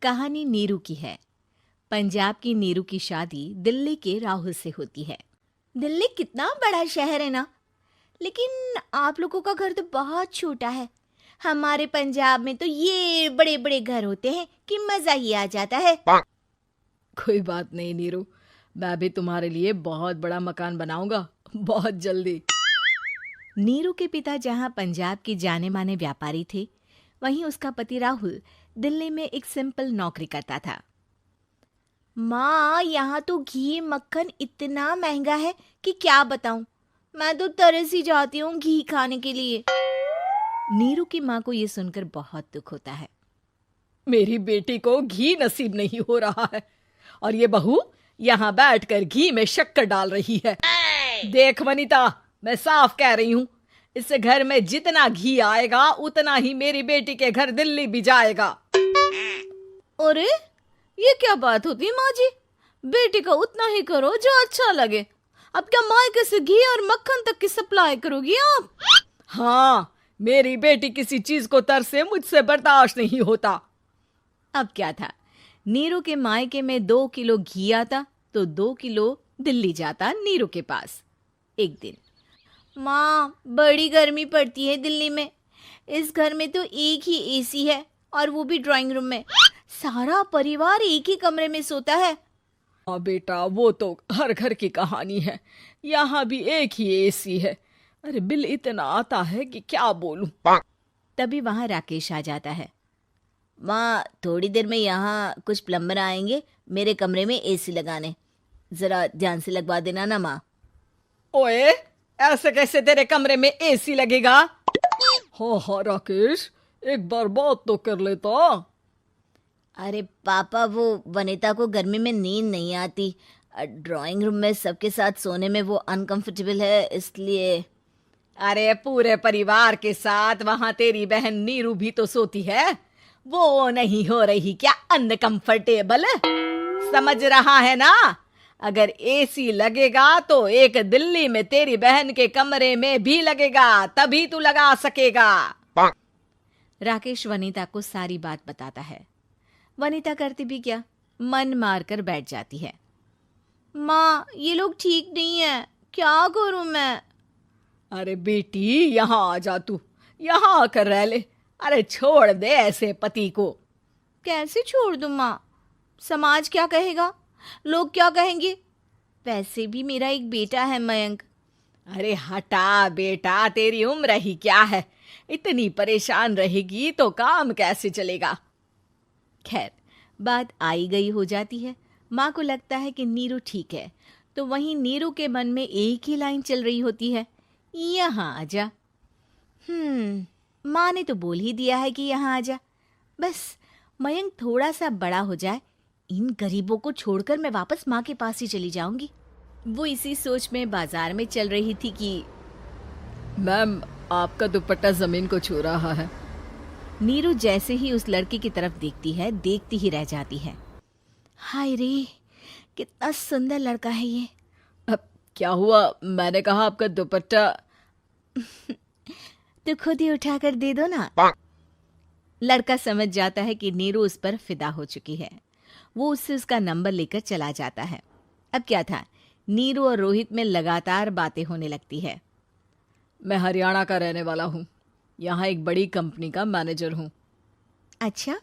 कहानी नीरू की है। पंजाब की नीरू की शादी दिल्ली के राहुल से होती है। दिल्ली कितना बड़ा शहर है ना, लेकिन आप लोगों का घर तो बहुत छोटा है। हमारे पंजाब में तो ये बड़े बड़े घर होते हैं कि मजा ही आ जाता है। कोई बात नहीं नीरू, मैं भी तुम्हारे लिए बहुत बड़ा मकान बनाऊंगा बहुत जल्दी। नीरू के पिता जहाँ पंजाब के जाने माने व्यापारी थे, वहीं उसका पति राहुल दिल्ली में एक सिंपल नौकरी करता था। माँ, यहाँ तो घी मक्खन इतना महंगा है कि क्या बताऊं। मैं तो तरस ही जाती हूँ घी खाने के लिए। नीरू की माँ को ये सुनकर बहुत दुख होता है। मेरी बेटी को घी नसीब नहीं हो रहा है और ये बहू यहाँ बैठकर घी में शक्कर डाल रही है। देख वनिता, मैं साफ कह रही हूँ, इस घर में जितना घी आएगा उतना ही मेरी बेटी के घर दिल्ली भी जाएगा। अरे ये क्या बात होती है माँ जी? बेटी का उतना ही करो जो अच्छा लगे। अब क्या मायके से घी और मक्खन तक की सप्लाई करोगी आप? हाँ, मेरी बेटी किसी चीज को तरसे मुझसे बर्दाश्त नहीं होता। अब क्या था, नीरू के मायके में 2 किलो घी आता तो 2 किलो दिल्ली जाता नीरू के पास। एक दिन, माँ बड़ी गर्मी पड़ती है दिल्ली में। इस घर में तो एक ही एसी है और वो भी ड्राइंग रूम में। सारा परिवार एक ही कमरे में सोता है। हाँ बेटा, वो तो हर घर की कहानी है। यहाँ भी एक ही एसी है। अरे बिल इतना आता है कि क्या बोलूं। तभी वहां राकेश आ जाता है। माँ, थोड़ी देर में यहाँ कुछ प्लम्बर आएंगे मेरे कमरे में एसी लगाने। जरा ध्यान से लगवा देना ना माँ। ओए, ऐसे कैसे तेरे कमरे में एसी लगेगा? हाँ राकेश, एक बार बात तो कर लेता। अरे पापा, वो वनिता को गर्मी में नींद नहीं आती। ड्राइंग रूम में सबके साथ सोने में वो अनकंफर्टेबल है, इसलिए। अरे पूरे परिवार के साथ वहां तेरी बहन नीरू भी तो सोती है। वो नहीं हो रही क्या अनकंफर्टेबल? समझ रहा है ना? अगर एसी लगेगा तो एक दिल्ली में तेरी बहन के कमरे में भी लगेगा, तभी तू लगा सकेगा। राकेश वनिता को सारी बात बताता है। वनिता करती भी क्या, मन मारकर बैठ जाती है। माँ, ये लोग ठीक नहीं है, क्या करूं मैं? अरे बेटी, यहाँ आ जा, तू यहाँ आकर रह ले। अरे छोड़ दे ऐसे पति को। कैसे छोड़ दूं माँ? समाज क्या कहेगा, लोग क्या कहेंगे? वैसे भी मेरा एक बेटा है मयंक। अरे हटा बेटा, तेरी उम्र ही क्या है? इतनी परेशान रहेगी तो काम कैसे चलेगा? खैर, बात आई गई हो जाती है। माँ को लगता है कि नीरू ठीक है, तो वहीं नीरू के मन में एक ही लाइन चल रही होती है, यहाँ आजा। माँ ने तो बोल ही दिया है कि यहाँ आजा। बस मयंक थोड़ा सा बड़ा हो जाए, इन गरीबों को छोड़कर मैं वापस माँ के पास ही चली जाऊंगी। वो इसी सोच में बाजार में चल रही थी कि मैम, आपका दुपट्टा जमीन को छू रहा है। नीरू जैसे ही उस लड़की की तरफ देखती है, देखती ही रह जाती है। हाय रे, कितना सुंदर लड़का है ये। अब क्या हुआ? मैंने कहा आपका दुपट्टा। तो खुद ही उठाकर दे दो ना। लड़का समझ जाता है कि नीरू उस पर फिदा हो चुकी है। वो उससे उसका नंबर लेकर चला जाता है। अब क्या था, नीरू और रोहित में लगातार बातें होने लगती है। मैं हरियाणा का रहने वाला हूँ, यहाँ एक बड़ी कंपनी का मैनेजर हूँ। अच्छा,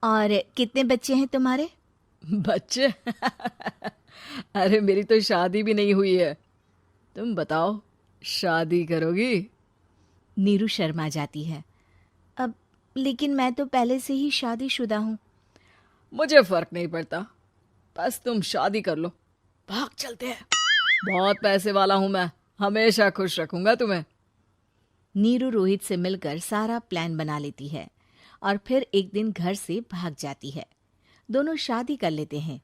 और कितने बच्चे हैं तुम्हारे? बच्चे? अरे मेरी तो शादी भी नहीं हुई है। तुम बताओ, शादी करोगी? नीरू शर्मा जाती है। अब लेकिन मैं तो पहले से ही शादीशुदा हूँ। मुझे फर्क नहीं पड़ता, बस तुम शादी कर लो। भाग चलते हैं, बहुत पैसे वाला हूँ मैं, हमेशा खुश रखूंगा तुम्हें। नीरू रोहित से मिलकर सारा प्लान बना लेती है और फिर एक दिन घर से भाग जाती है। दोनों शादी कर लेते हैं।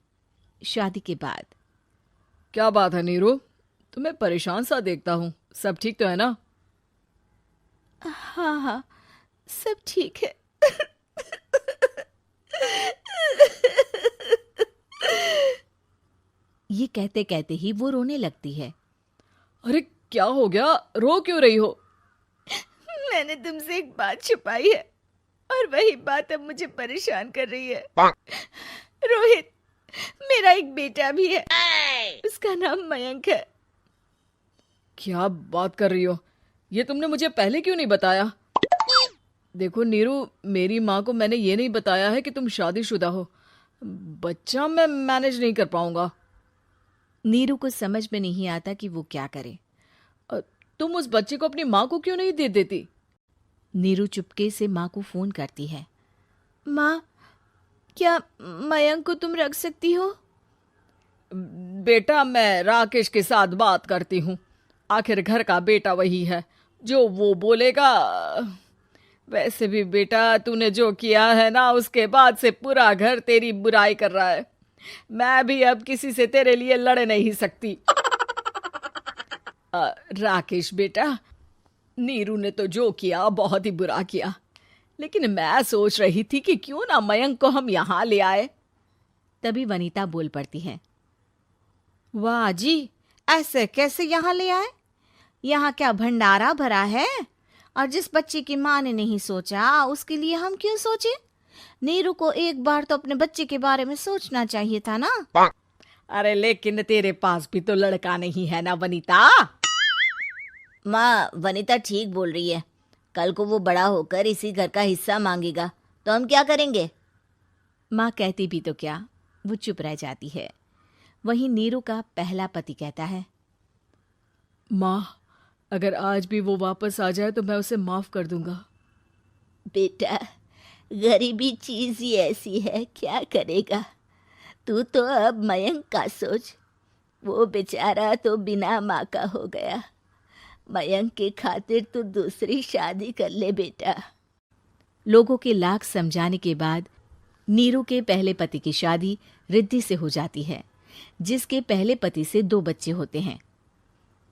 शादी के बाद, क्या बात है नीरू, तुम्हें परेशान सा देखता हूँ, सब ठीक तो है ना? हाँ हाँ, सब ठीक है। ये कहते कहते ही वो रोने लगती है। अरे क्या हो गया, रो क्यों रही हो? मैंने तुमसे एक बात छुपाई है। और वही बात अब मुझे परेशान कर रही है। रोहित, मेरा एक बेटा भी है, उसका नाम मयंक है। क्या बात कर रही हो? ये तुमने मुझे पहले क्यों नहीं बताया? देखो नीरू, मेरी माँ को मैंने ये नहीं बताया है कि तुम शादीशुदा हो। बच्चा मैं मैनेज नहीं कर पाऊंगा। नीरू को समझ में नहीं आता कि वो क्या करे। तुम उस बच्चे को अपनी माँ को क्यों नहीं दे देती? नीरू चुपके से माँ को फोन करती है। माँ, क्या मयंक को तुम रख सकती हो? बेटा, मैं राकेश के साथ बात करती हूँ। आखिर घर का बेटा वही है, जो वो बोलेगा। वैसे भी बेटा, तूने जो किया है ना, उसके बाद से पूरा घर तेरी बुराई कर रहा है। मैं भी अब किसी से तेरे लिए लड़ नहीं सकती। राकेश बेटा, नीरू ने तो जो किया बहुत ही बुरा किया, लेकिन मैं सोच रही थी कि क्यों ना मयंक को हम यहाँ ले आए। तभी वनीता बोल पड़ती है। वाह जी, ऐसे कैसे यहाँ ले आए? यहाँ क्या भंडारा भरा है? और जिस बच्चे की माँ ने नहीं सोचा, उसके लिए हम क्यों सोचे? नीरू को एक बार तो अपने बच्चे के बारे में सोचना चाहिए था ना। अरे लेकिन तेरे पास भी तो लड़का नहीं है ना वनीता। माँ, वनीता ठीक बोल रही है। कल को वो बड़ा होकर इसी घर का हिस्सा मांगेगा तो हम क्या करेंगे? माँ कहती भी तो क्या, वो चुप रह जाती है। वहीं नीरू का पहला पति कहता है। माँ, अगर आज भी वो वापस आ जाए तो मैं उसे माफ कर दूंगा। बेटा, गरीबी चीज ही ऐसी है, क्या करेगा? तू तो अब मयंक का सोच। वो बेचारा तो बिना माँ का हो गया। मयंक के खातिर तू दूसरी शादी कर ले बेटा। लोगों के लाख समझाने के बाद नीरू के पहले पति की शादी रिद्धि से हो जाती है, जिसके पहले पति से 2 बच्चे होते हैं।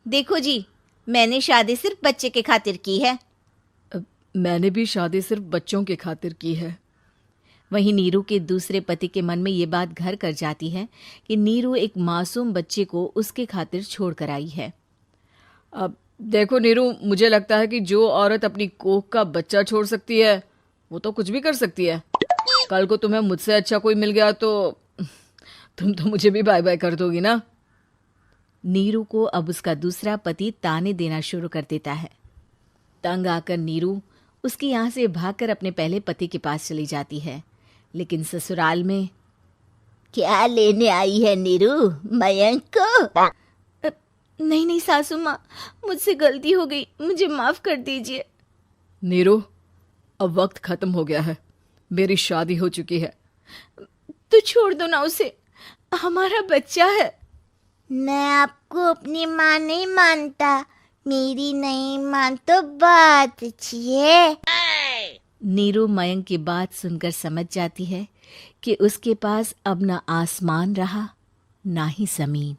देखो जी, मैंने शादी सिर्फ बच्चे के खातिर की है। मैंने भी शादी सिर्फ बच्चों के खातिर की है। वहीं नीरू के दूसरे पति के मन में ये बात घर कर जाती है कि नीरू एक मासूम बच्चे को उसके खातिर छोड़ कर आई है। अब देखो नीरू, मुझे लगता है कि जो औरत अपनी कोख का बच्चा छोड़ सकती है, वो तो कुछ भी कर सकती है। कल को तुम्हें मुझसे अच्छा कोई मिल गया तो तुम तो मुझे भी बाय बाय कर दोगी ना। नीरू को अब उसका दूसरा पति ताने देना शुरू कर देता है। तंग आकर नीरू उसके यहाँ से भागकर अपने पहले पति के पास चली जाती है, लेकिन ससुराल में क्या लेने आई है नीरू, मयंक को? नहीं नहीं सासू माँ, मुझसे गलती हो गई, मुझे माफ कर दीजिए। नीरू, अब वक्त खत्म हो गया है, मेरी शादी हो चुकी है। तो छोड़ दो ना उसे, हमारा बच्चा है। मैं आपको अपनी माँ नहीं मानता, मेरी नहीं मान तो बात अच्छी है। नीरू मयंक की बात सुनकर समझ जाती है कि उसके पास अब ना आसमान रहा ना ही जमीन।